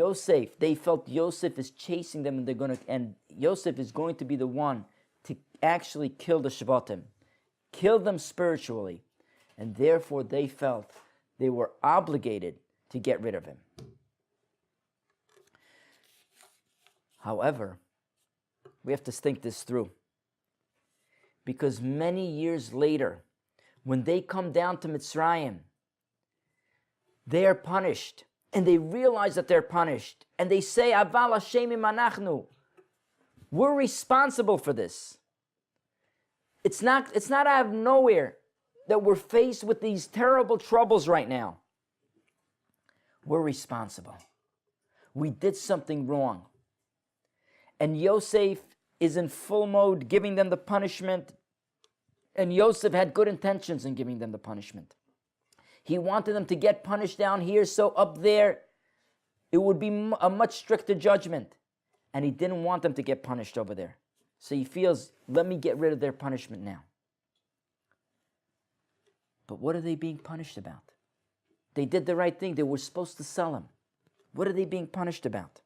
Yosef, they felt Yosef is chasing them, and Yosef is going to be the one to actually kill the Shvatim, kill them spiritually, and therefore they felt they were obligated to get rid of him. However, we have to think this through, because many years later, when they come down to Mitzrayim, they are punished, and they realize that they're punished, and they say, Aval Hashemim anachnu. We're responsible for this. It's not out of nowhere that we're faced with these terrible troubles right now. We're responsible. We did something wrong. And Yosef is in full mode giving them the punishment, and Yosef had good intentions in giving them the punishment. He wanted them to get punished down here, so up there it would be a much stricter judgment. And he didn't want them to get punished over there. So he feels, let me get rid of their punishment now. But what are they being punished about? They did the right thing. They were supposed to sell him. What are they being punished about?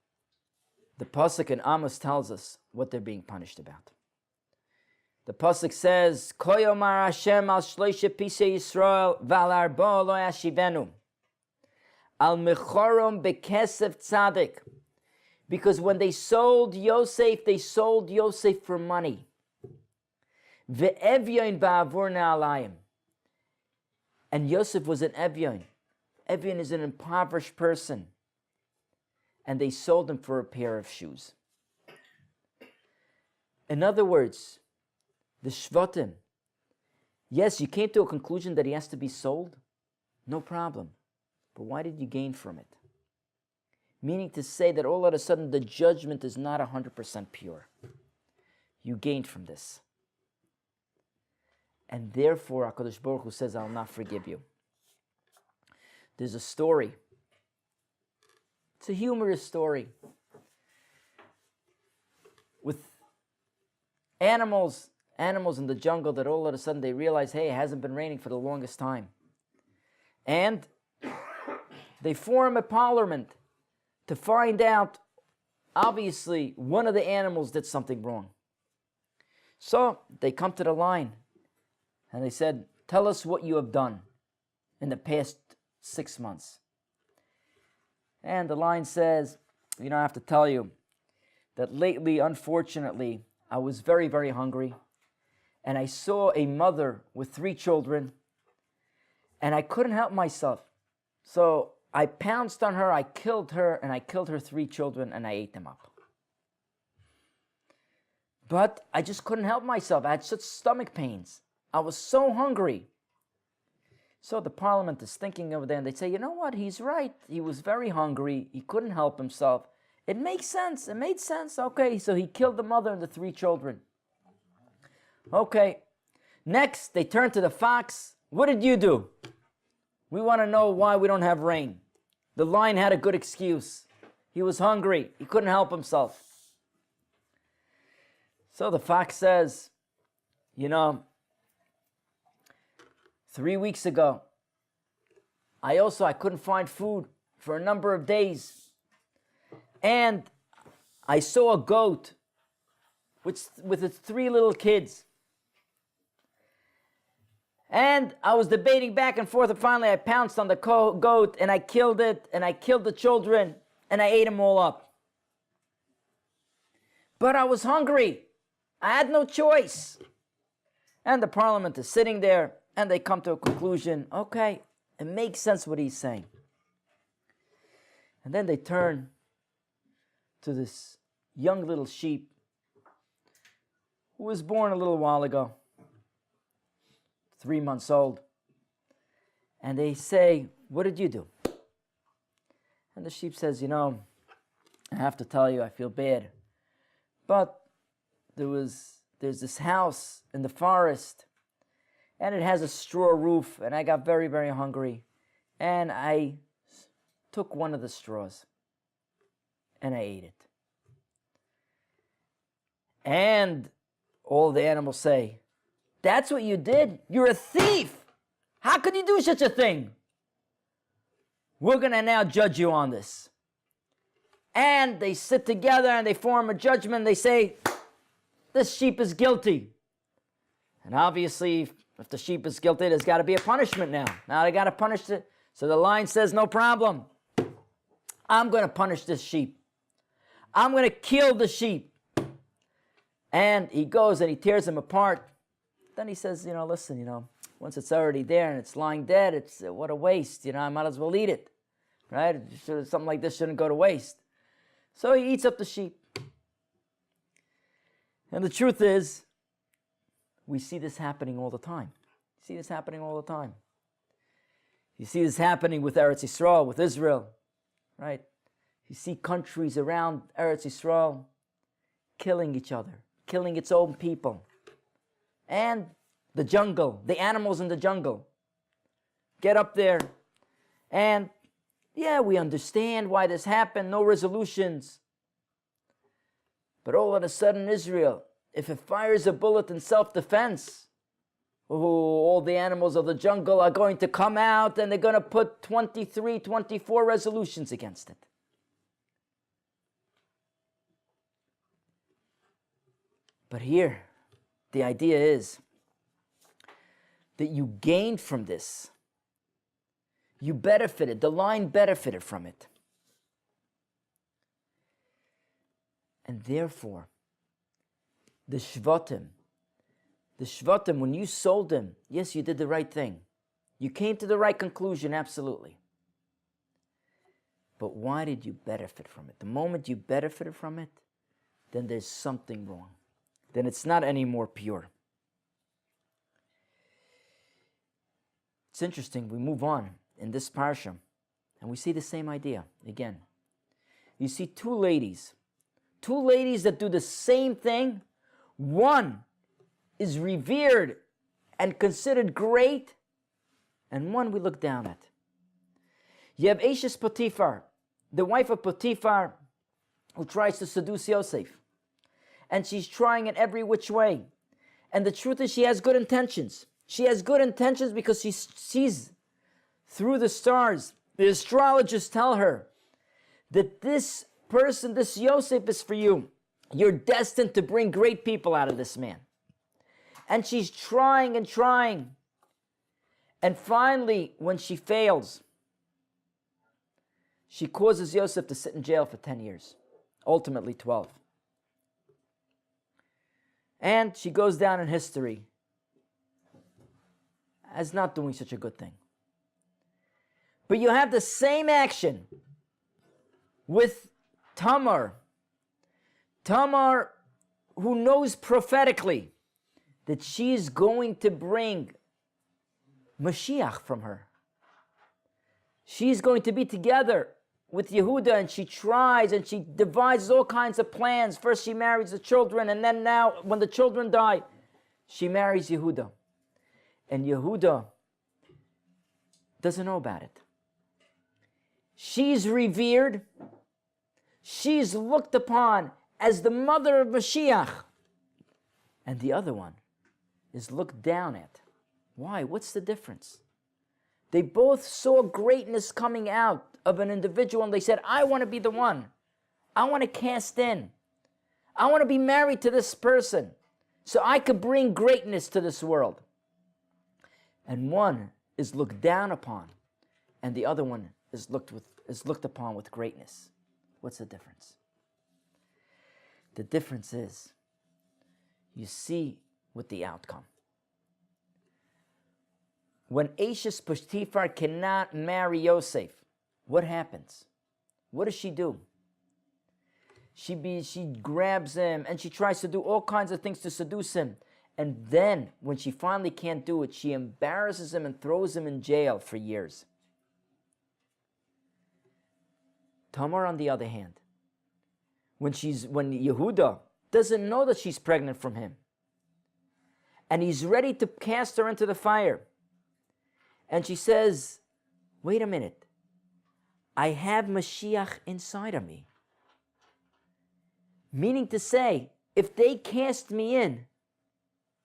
The Pasuk in Amos tells us what they're being punished about. The Pasuk says, Koyomar Hashem al shloishe pisei Yisroel val arba lo yashivenu al mechorom bekesef tzadik. Because when they sold Yosef for money. Ve'evyon ba'avur na'alayim. And Yosef was an Evyon. Evyon is an impoverished person. And they sold him for a pair of shoes. In other words, the Shvatim, yes, you came to a conclusion that he has to be sold. No problem. But why did you gain from it? Meaning to say that all of a sudden the judgment is not 100% pure. You gained from this. And therefore, HaKadosh Baruch Hu says, I'll not forgive you. There's a story. It's a humorous story. With animals in the jungle that all of a sudden they realize, hey, it hasn't been raining for the longest time. And they form a parliament to find out, obviously, one of the animals did something wrong. So they come to the line and they said, tell us what you have done in the past 6 months. And the line says, I have to tell you that lately, unfortunately, I was very, very hungry. And I saw a mother with 3 children. And I couldn't help myself. So I pounced on her, I killed her, and I killed her 3 children, and I ate them up. But I just couldn't help myself. I had such stomach pains. I was so hungry. So the parliament is thinking over there, and they say, you know what, he's right. He was very hungry. He couldn't help himself. It makes sense. It made sense. Okay, so he killed the mother and the 3 children. Okay. Next, they turn to the fox. What did you do? We want to know why we don't have rain. The lion had a good excuse. He was hungry. He couldn't help himself. So the fox says, 3 weeks ago, I couldn't find food for a number of days. And I saw a goat with its 3 little kids. And I was debating back and forth, and finally I pounced on the goat, and I killed it, and I killed the children, and I ate them all up. But I was hungry. I had no choice. And the parliament is sitting there, and they come to a conclusion. Okay, it makes sense what he's saying. And then they turn to this young little sheep who was born a little while ago. 3 months old. And they say, what did you do? And the sheep says, I have to tell you, I feel bad. But there's this house in the forest, and it has a straw roof, and I got very, very hungry. And I took one of the straws, and I ate it. And all the animals say, that's what you did? You're a thief. How could you do such a thing? We're going to now judge you on this. And they sit together and they form a judgment. They say, this sheep is guilty. And obviously, if the sheep is guilty, there's got to be a punishment now. Now they got to punish it. So the lion says, no problem. I'm going to punish this sheep. I'm going to kill the sheep. And he goes and he tears him apart. Then he says, listen, once it's already there and it's lying dead, it's what a waste. I might as well eat it. Right? Something like this shouldn't go to waste. So he eats up the sheep. And the truth is, we see this happening all the time. You see this happening all the time. You see this happening with Eretz Yisrael, with Israel, right? You see countries around Eretz Yisrael killing each other, killing its own people. And the jungle, the animals in the jungle, get up there and, yeah, we understand why this happened, no resolutions. But all of a sudden, Israel, if it fires a bullet in self-defense, all the animals of the jungle are going to come out and they're going to put 23, 24 resolutions against it. But here, the idea is that you gained from this. You benefited. The lion benefited from it. And therefore, the Shvatim, when you sold him, yes, you did the right thing. You came to the right conclusion, absolutely. But why did you benefit from it? The moment you benefited from it, then there's something wrong. Then it's not any more pure. It's interesting, we move on in this parsha, and we see the same idea again. You see two ladies that do the same thing. One is revered and considered great, and one we look down at. You have Eshes Potiphar, the wife of Potiphar, who tries to seduce Yosef. And she's trying in every which way. And the truth is, she has good intentions. She has good intentions because she sees through the stars. The astrologers tell her that this person, this Yosef, is for you. You're destined to bring great people out of this man. And she's trying and trying. And finally, when she fails, she causes Yosef to sit in jail for 10 years. Ultimately 12. And she goes down in history as not doing such a good thing. But you have the same action with Tamar. Tamar, who knows prophetically that she's going to bring Mashiach from her. She's going to be together with Yehuda, and she tries and she devises all kinds of plans. First she marries the children, and then now when the children die, she marries Yehuda. And Yehuda doesn't know about it. She's revered. She's looked upon as the mother of Mashiach. And the other one is looked down at. Why? What's the difference? They both saw greatness coming out of an individual, and they said, I want to be the one. I want to cast in. I want to be married to this person so I could bring greatness to this world. And one is looked down upon, and the other one is looked upon with greatness. What's the difference? The difference is, you see with the outcome. When Eshes Potiphar cannot marry Yosef, what happens? What does she do? She grabs him and she tries to do all kinds of things to seduce him. And then, when she finally can't do it, she embarrasses him and throws him in jail for years. Tamar, on the other hand, when Yehuda doesn't know that she's pregnant from him, and he's ready to cast her into the fire, and she says, wait a minute, I have Mashiach inside of me. Meaning to say, if they cast me in,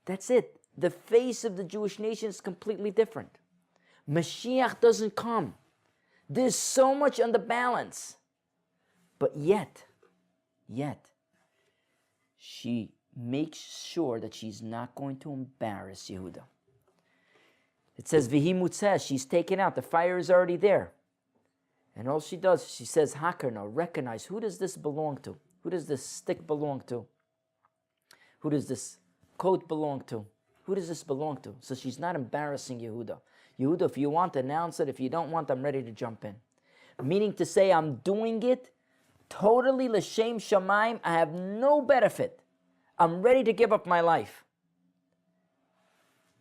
that's it. The face of the Jewish nation is completely different. Mashiach doesn't come. There's so much on the balance. But yet, she makes sure that she's not going to embarrass Yehuda. It says, Vihi mutzeh, she's taken out. The fire is already there. And all she does, she says, Hakarna, recognize, who does this belong to? Who does this stick belong to? Who does this coat belong to? Who does this belong to? So she's not embarrassing Yehuda. Yehuda, if you want, announce it. If you don't want, I'm ready to jump in. Meaning to say, I'm doing it totally l'shem shamayim. I have no benefit. I'm ready to give up my life.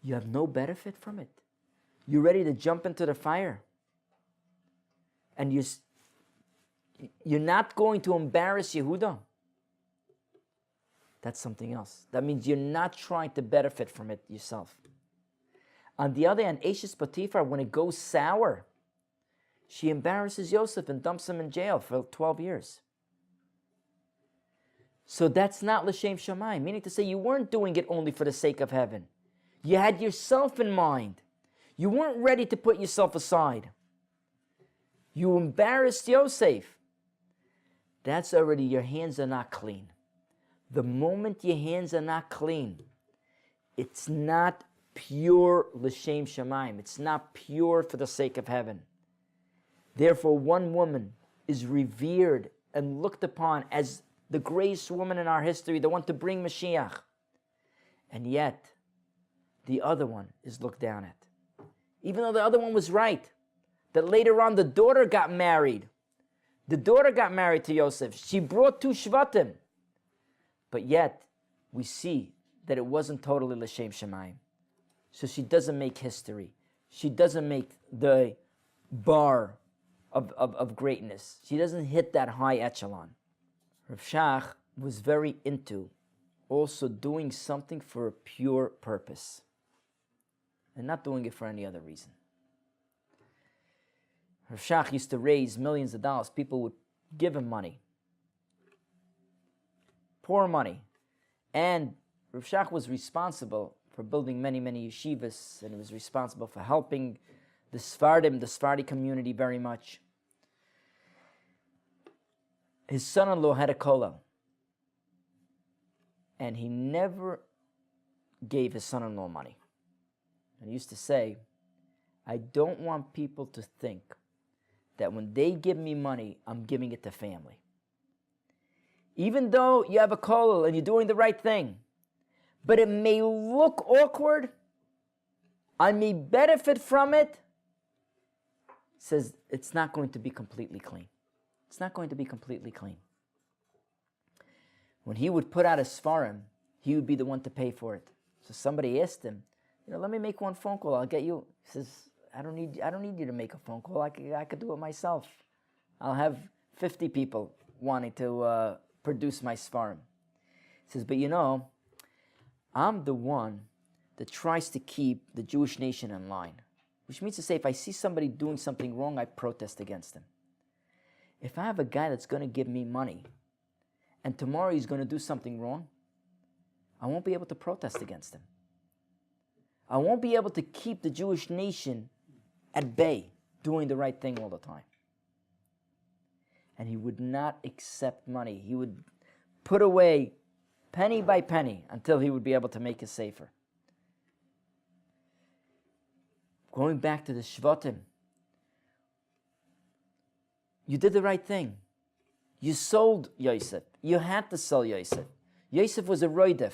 You have no benefit from it. You're ready to jump into the fire. And you're not going to embarrass Yehuda. That's something else. That means you're not trying to benefit from it yourself. On the other hand, Eshes Potiphar, when it goes sour, she embarrasses Yosef and dumps him in jail for 12 years. So that's not l'shem shamayim, meaning to say you weren't doing it only for the sake of heaven. You had yourself in mind. You weren't ready to put yourself aside. You embarrassed Yosef. That's already, your hands are not clean. The moment your hands are not clean, it's not pure l'shem shamayim. It's not pure for the sake of heaven. Therefore, one woman is revered and looked upon as the greatest woman in our history, the one to bring Mashiach. And yet, the other one is looked down at. Even though the other one was right, that later on the daughter got married. The daughter got married to Yosef. She brought 2 Shvatim. But yet, we see that it wasn't totally l'shem shamayim. So she doesn't make history. She doesn't make the bar of greatness. She doesn't hit that high echelon. Rav Shach was very into also doing something for a pure purpose and not doing it for any other reason. Rav Shach used to raise millions of dollars. People would give him money. Poor money. And Rav Shach was responsible for building many, many yeshivas, and he was responsible for helping the Sephardim, the Sephardi community very much. His son-in-law had a kollel, and he never gave his son-in-law money. And he used to say, I don't want people to think that when they give me money, I'm giving it to family. Even though you have a kollel and you're doing the right thing, but it may look awkward, I may benefit from it, says it's not going to be completely clean. It's not going to be completely clean. When he would put out a Sfarim, he would be the one to pay for it. So somebody asked him, let me make one phone call, I'll get you. He says, I don't need you to make a phone call, I could do it myself. I'll have 50 people wanting to produce my Sfarim. He says, but I'm the one that tries to keep the Jewish nation in line. Which means to say, if I see somebody doing something wrong, I protest against him. If I have a guy that's going to give me money, and tomorrow he's going to do something wrong, I won't be able to protest against him. I won't be able to keep the Jewish nation at bay, doing the right thing all the time. And he would not accept money. He would put away penny by penny until he would be able to make a sefer. Going back to the Shvatim, you did the right thing. You sold Yosef. You had to sell Yosef. Yosef was a roidef.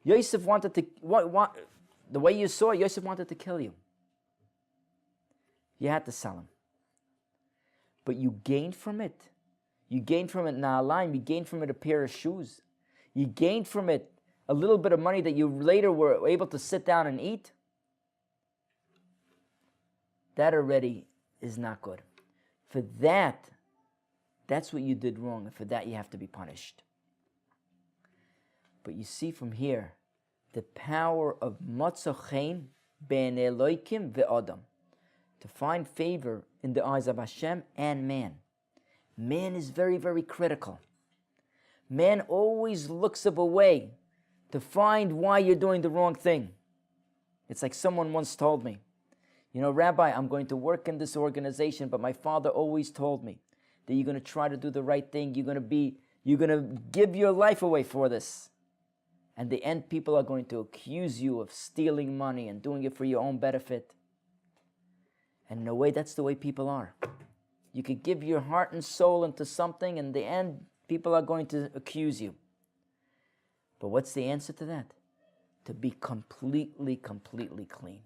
Yosef wanted to, the way you saw it, Yosef wanted to kill you. You had to sell him. But you gained from it. You gained from it na'alayim. You gained from it a pair of shoes. You gained from it a little bit of money that you later were able to sit down and eat. That already is not good. For that, that's what you did wrong. And for that, you have to be punished. But you see from here, the power of matzochein ben Eloikim ve'adam, to find favor in the eyes of Hashem and man. Man is very, very critical. Man always looks of a way to find why you're doing the wrong thing. It's like someone once told me, Rabbi, I'm going to work in this organization, but my father always told me that you're going to try to do the right thing. You're going to give your life away for this. And the end, people are going to accuse you of stealing money and doing it for your own benefit. And in a way, that's the way people are. You could give your heart and soul into something, and in the end, people are going to accuse you. But what's the answer to that? To be completely, completely clean.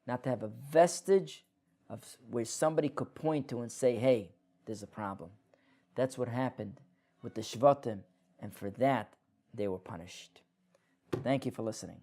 Not to have a vestige of where somebody could point to and say, hey, there's a problem. That's what happened with the Shvatim, and for that, they were punished. Thank you for listening.